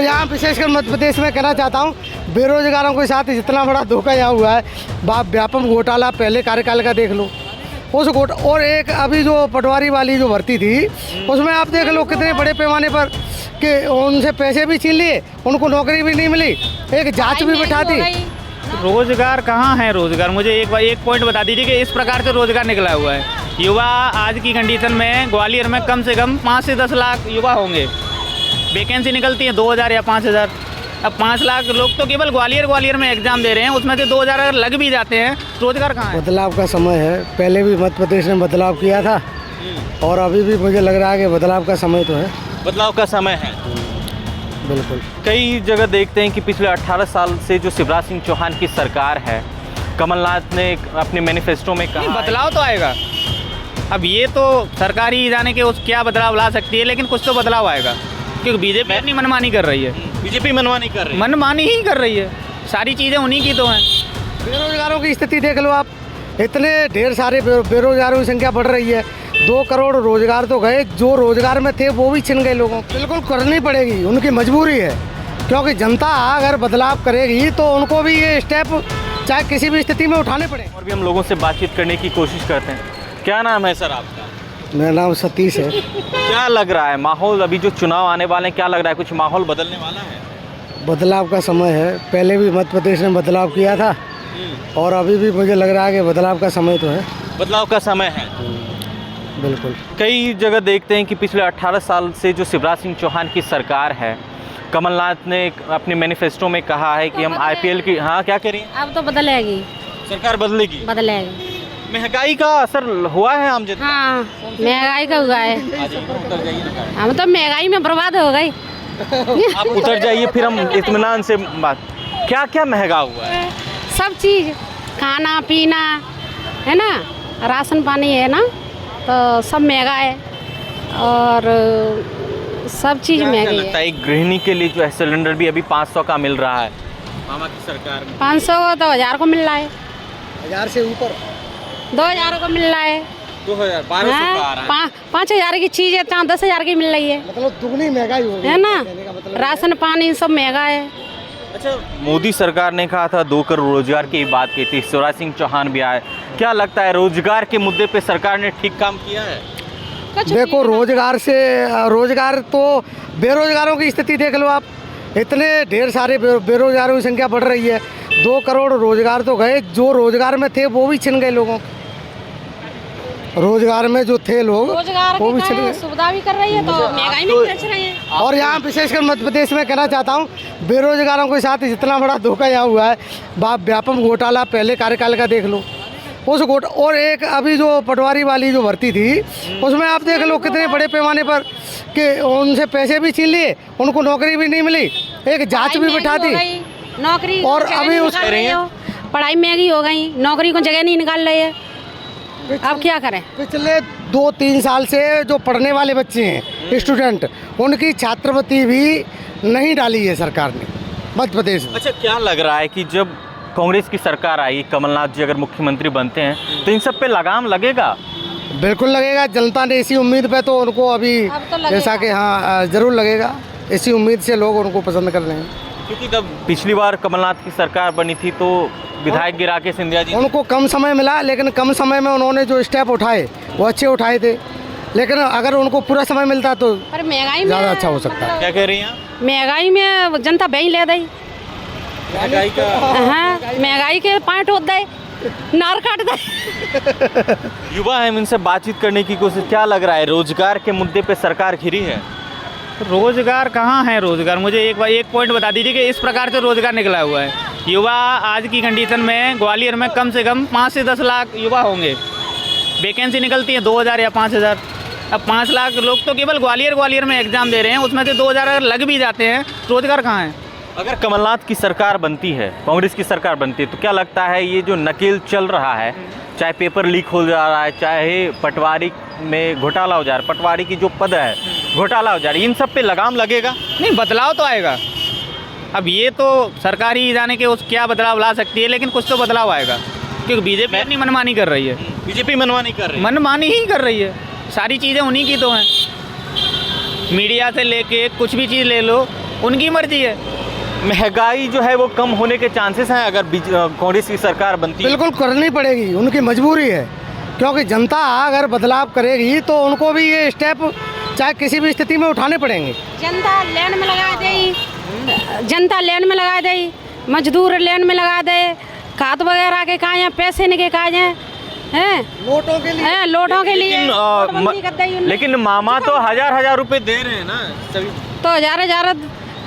यहाँ विशेषकर मध्य प्रदेश में कहना चाहता हूँ, बेरोजगारों के साथ जितना बड़ा धोखा यहाँ हुआ है, व्यापम घोटाला पहले कार्यकाल का देख लो, उस और एक अभी जो पटवारी वाली जो भर्ती थी उसमें आप देख लो कितने बड़े पैमाने पर कि उनसे पैसे भी छीन लिए, उनको नौकरी भी नहीं मिली, एक जांच भी बिठा दी। रोजगार कहाँ है? रोजगार मुझे एक पॉइंट बता दीजिए कि इस प्रकार से रोजगार निकला हुआ है। युवा आज की कंडीशन में ग्वालियर में कम से कम 5 से 10 लाख युवा होंगे, वैकेंसी निकलती है 2000 या 5000। अब 5 लाख लोग तो केवल ग्वालियर में एग्जाम दे रहे हैं, उसमें से 2000 अगर लग भी जाते हैं, रोजगार कहाँ है? बदलाव का समय है, पहले भी मध्य प्रदेश ने बदलाव किया था और अभी भी मुझे लग रहा है कि बदलाव का समय तो है। बदलाव का समय है बिल्कुल। कई जगह देखते हैं कि पिछले 18 साल से जो शिवराज सिंह चौहान की सरकार है, कमलनाथ ने अपने मैनिफेस्टो में कहा बदलाव तो आएगा। अब ये तो सरकार ही जाने के उस क्या बदलाव ला सकती है, लेकिन कुछ तो बदलाव आएगा, क्योंकि बीजेपी अपनी मनमानी कर रही है। बीजेपी मनमानी कर रही है, मनमानी ही कर रही है, सारी चीज़ें उन्हीं की तो हैं। बेरोजगारों की स्थिति देख लो आप, इतने ढेर सारे बेरोजगारों की संख्या बढ़ रही है। 2 करोड़ रोजगार तो गए, जो रोजगार में थे वो भी छिन गए लोगों को। बिल्कुल करनी पड़ेगी, उनकी मजबूरी है, क्योंकि जनता अगर बदलाव करेगी तो उनको भी ये स्टेप चाहे किसी भी स्थिति में उठाने पड़े। और भी हम लोगों से बातचीत करने की कोशिश करते हैं। क्या नाम है सर आपका? मेरा नाम सतीश है। क्या लग रहा है माहौल, अभी जो चुनाव आने वाले हैं, क्या लग रहा है कुछ माहौल बदलने वाला है? बदलाव का समय है, पहले भी मध्य प्रदेश ने बदलाव किया था और अभी भी मुझे लग रहा है कि बदलाव का समय तो है। बदलाव का समय है बिल्कुल। कई जगह देखते हैं कि पिछले 18 साल से जो शिवराज सिंह चौहान की सरकार है, कमलनाथ ने अपने मैनिफेस्टो में कहा है कि हम IPL की क्या करें? अब तो बदलेगी, सरकार बदलेगी। महंगाई का असर हुआ है आम जनता? हाँ, महंगाई का हुआ है। हम तो महंगाई में बर्बाद हो गई। आप उतर जाइए, फिर हम इत्मीनान से बात। क्या क्या महंगा हुआ है? सब चीज़, खाना पीना है ना, राशन पानी है ना, तो सब महंगा है और सब चीज़ महंगी है। लगता है एक गृहिणी के लिए जो है सिलेंडर भी अभी 500 का मिल रहा है मामा की सरकार में। 500 को तो 1000 को मिल रहा है, 1000 से ऊपर 2000 को मिल रहा है, 2000 1200 का आ रहा है। 5000 की चीज़ है तो 10,000 की मिल रही है, मतलब दुगनी महंगाई हो गई है ना। राशन पानी सब महंगा है। अच्छा, मोदी सरकार ने कहा था 2 करोड़ रोजगार की बात की थी, शिवराज सिंह चौहान भी आए। क्या लगता है रोजगार के मुद्दे पे सरकार ने ठीक काम किया है? देखो, रोजगार तो बेरोजगारों की स्थिति देख लो आप, इतने ढेर सारे बेरोजगारों की संख्या बढ़ रही है। 2 करोड़ रोजगार तो गए, जो रोजगार में थे वो भी छिन गए लोगों को। रोजगार में जो थे लोग वो भी छिन गए। सुविधा भी कर रही है तो महंगाई में खर्च रहे हैं। और यहाँ विशेषकर मध्य प्रदेश में कहना चाहता हूँ, बेरोजगारों के साथ जितना बड़ा धोखा यहाँ हुआ है, व्यापम घोटाला पहले कार्यकाल का देख लो, उस और एक अभी जो पटवारी वाली जो भर्ती थी उसमें आप देख लो कितने बड़े पैमाने पर कि उनसे पैसे भी छीन लिए, उनको नौकरी भी नहीं मिली, एक जांच भी बिठा दी। नौकरी और अभी उस पढ़ाई महंगी हो गई, नौकरी को जगह नहीं निकाल रही है। अब क्या करें? पिछले 2-3 साल से जो पढ़ने वाले बच्चे हैं, स्टूडेंट, उनकी छात्रवृत्ति भी नहीं डाली है सरकार ने मध्य प्रदेश में। अच्छा, क्या लग रहा है कि जब कांग्रेस की सरकार आई, कमलनाथ जी अगर मुख्यमंत्री बनते हैं तो इन सब पे लगाम लगेगा? बिल्कुल लगेगा। जनता ने इसी उम्मीद पे तो उनको अभी तो जैसा कि जरूर लगेगा, इसी उम्मीद से लोग उनको पसंद कर रहे हैं। क्योंकि जब पिछली बार कमलनाथ की सरकार बनी थी तो विधायक गिरा के सिंधिया जी उनको कम समय मिला, लेकिन कम समय में उन्होंने जो स्टेप उठाए वो अच्छे उठाए थे, लेकिन अगर उनको पूरा समय मिलता तो महंगाई ज़्यादा अच्छा हो सकता है। क्या कह रही हैं? महंगाई में जनता बही ले दी, महंगाई का महंगाई के पाँट होता है, नार काट दे। युवा है, इनसे बातचीत करने की कोशिश। क्या लग रहा है रोजगार के मुद्दे पे सरकार घिरी है? रोजगार कहाँ है? रोजगार मुझे एक पॉइंट बता दीजिए कि इस प्रकार से रोजगार निकला हुआ है। युवा आज की कंडीशन में ग्वालियर में कम से कम 5 से 10 लाख युवा होंगे, वैकेंसी निकलती है 2000 या 5000। अब 5 लाख लोग तो केवल ग्वालियर में एग्जाम दे रहे हैं, उसमें से 2000 अगर लग भी जाते हैं, रोजगार कहाँ है? अगर कमलनाथ की सरकार बनती है, कांग्रेस की सरकार बनती है, तो क्या लगता है ये जो नकेल चल रहा है, चाहे पेपर लीक हो जा रहा है, चाहे पटवारी में घोटाला हो जा रहा है, पटवारी की जो पद है घोटाला हो जा रही है, इन सब पे लगाम लगेगा? नहीं, बदलाव तो आएगा। अब ये तो सरकार ही जाने के उस क्या बदलाव ला सकती है, लेकिन कुछ तो बदलाव आएगा, क्योंकि बीजेपी अपनी मनमानी कर रही है। बीजेपी मनमानी कर रही है, मनमानी ही कर रही है, सारी चीज़ें उन्हीं की तो हैं। मीडिया से लेके कुछ भी चीज़ ले लो, उनकी मर्जी है। महंगाई जो है वो कम होने के चांसेस हैं अगर कांग्रेस की सरकार बनती है? बिल्कुल करनी पड़ेगी, उनकी मजबूरी है, क्योंकि जनता अगर बदलाव करेगी तो उनको भी ये स्टेप चाहे किसी भी स्थिति में उठाने पड़ेंगे। जनता लेन में लगा दे, जनता लेन में लगा दे, मजदूर लेन में लगा दे, खाद वगैरह के कहा हैं, पैसे नहीं कहा हैं, वोटों के लिए, लोटों के लिए नोटबंदी कर दी उन्होंने। लेकिन मामा तो हजार रुपए दे रहे हैं ना सभी। तो हजार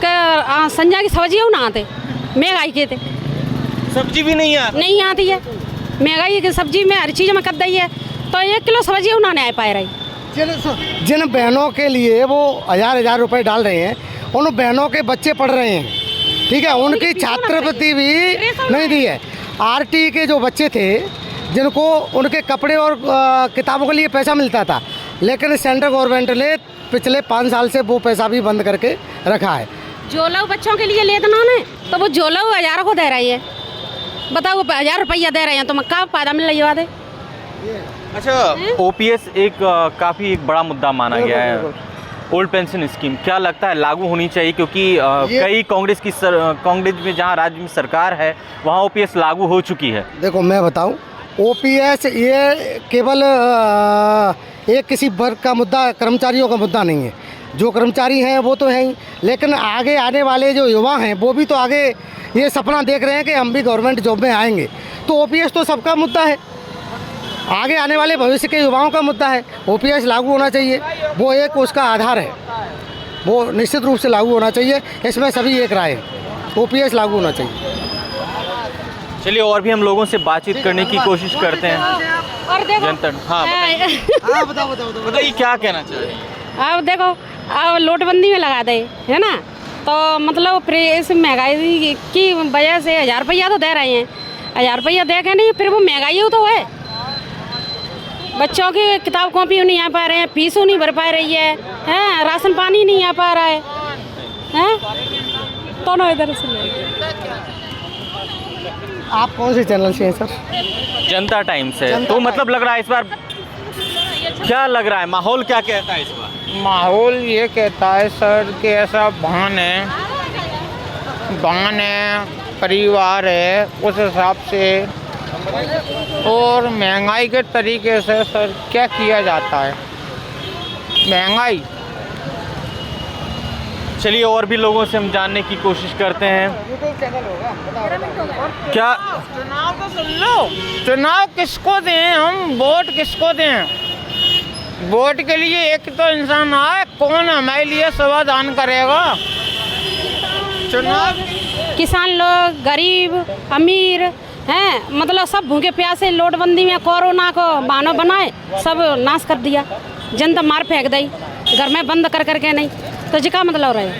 का संजा की सब्जी ना आते, महंगाई के थे सब्जी भी नहीं आती है, महंगाई की सब्जी में हर चीज़ में कर दी है, तो 1 किलो सब्जी उन्होंने आ पाए रही। जिन बहनों के लिए वो हजार रुपए डाल रहे हैं, उन बहनों के बच्चे पढ़ रहे हैं, ठीक है, उनकी छात्रवृत्ति भी नहीं दी है। आरटी के जो बच्चे थे जिनको उनके कपड़े और किताबों के लिए पैसा मिलता था, लेकिन सेंट्रल गवर्नमेंट ने पिछले 5 साल से वो पैसा भी बंद करके रखा है। जो लोग बच्चों के लिए लेते उन्होंने, तो वो जो लोग 1000 को दे रही है, बताओ 1000 रुपया दे रहे हैं तो मैं कहाँ फायदा मिल रही है? अच्छा, ओपीएस एक काफ़ी एक बड़ा मुद्दा माना गया है। ओल्ड पेंशन स्कीम क्या लगता है लागू होनी चाहिए? क्योंकि कई कांग्रेस में जहां राज्य में सरकार है वहां ओपीएस लागू हो चुकी है। देखो मैं बताऊं, ओपीएस ये केवल एक किसी वर्ग का मुद्दा, कर्मचारियों का मुद्दा नहीं है। जो कर्मचारी हैं वो तो हैं ही, लेकिन आगे आने वाले जो युवा हैं वो भी तो आगे ये सपना देख रहे हैं कि हम भी गवर्नमेंट जॉब में आएंगे, तो ओपीएस तो सबका मुद्दा है, आगे आने वाले भविष्य के युवाओं का मुद्दा है। ओपीएस लागू होना चाहिए, वो एक उसका आधार है, वो निश्चित रूप से लागू होना चाहिए, इसमें सभी एक राय है, ओपीएस लागू होना चाहिए। चलिए और भी हम लोगों से बातचीत करने की कोशिश करते हैं। और देखो हाँ बताओ बताइए क्या कहना चाह रहे हैं? अब देखो, अब नोटबंदी में लगा दे, है ना, तो मतलब इस महंगाई की वजह से 1000 रुपया तो दे रहे हैं, 1000 रुपया दे के नहीं, फिर वो महंगाई तो है। बच्चों की किताब कॉपी नहीं आ पा रहे हैं, फीस नहीं भर पा रही है, राशन पानी नहीं आ पा रहा है, तो ना इधर से। आप कौन से चैनल से हैं सर? जनता टाइम्स है। तो मतलब लग रहा है इस बार, क्या लग रहा है माहौल क्या कहता है इस बार? माहौल ये कहता है सर कि ऐसा भान है, परिवार है उस हिसाब से, और महंगाई के तरीके से सर क्या किया जाता है, महंगाई। चलिए और भी लोगों से हम जानने की कोशिश करते हैं। क्या चुनाव तो सुन लो, चुनाव किसको दें हम, वोट किसको दें? वोट के लिए एक तो इंसान आए, कौन हमारे लिए समाधान करेगा? चुनाव किसान लोग, गरीब, अमीर हैं, मतलब सब भूखे प्यासे नोटबंदी में कोरोना को बहाना बनाए, सब नाश कर दिया, जनता मार फेंक दी, घर में बंद कर करके नहीं, तो जी का मतलब रहे।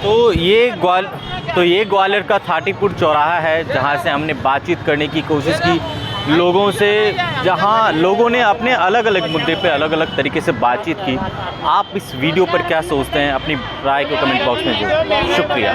तो ये ग्वालियर का 30 फुट चौराहा है जहाँ से हमने बातचीत करने की कोशिश की लोगों से, जहाँ लोगों ने अपने अलग अलग मुद्दे पे अलग अलग तरीके से बातचीत की। आप इस वीडियो पर क्या सोचते हैं? अपनी राय को कमेंट बॉक्स में दें। शुक्रिया।